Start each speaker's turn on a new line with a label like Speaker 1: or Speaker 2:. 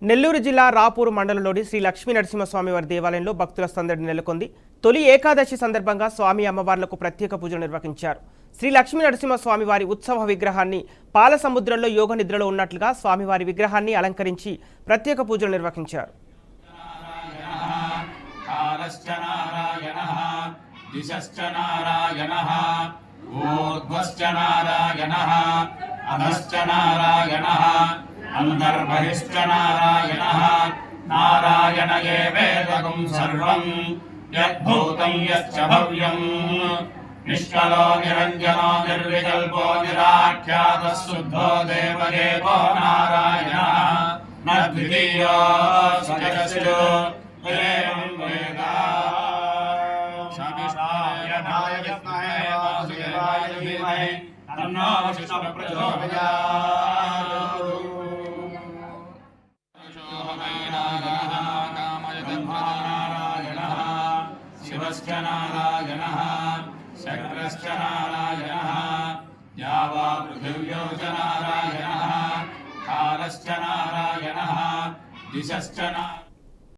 Speaker 1: నెల్లూరు జిల్లా రాపూరు మండలంలోని శ్రీ లక్ష్మీ నరసింహస్వామి వారి దేవాలయంలో భక్తుల సందడి నెలకొంది. తొలి ఏకాదశి సందర్భంగా స్వామి అమ్మవార్లకు ప్రత్యేక పూజలు నిర్వహించారు. శ్రీ లక్ష్మీ నరసింహస్వామి వారి ఉత్సవ విగ్రహాన్ని పాల సముద్రంలో యోగ నిద్రలో ఉన్నట్లుగా స్వామివారి విగ్రహాన్ని అలంకరించి ప్రత్యేక పూజలు నిర్వహించారు.
Speaker 2: अंतर्बहिश्च नारायणः नारायण एवेदगुं सर्वं यद्भूतं यच्च भव्यं निष्कलो निरञ्जनो निर्विकल्पो निराख्यातः शुद्धो देवदेवो नारायणः न द्वितीयो सजस्यो एवं वेद शमिष्ठाय नारायणाय वासुदेवाय धीमहि तन्नो विष्णुः प्रचोदयात्। शिवश्च नारायणः शक्रश्च नारायणः या वा पृथिव्यो च नारायणः कालश्च नारायणः दिशश्च नारायणः।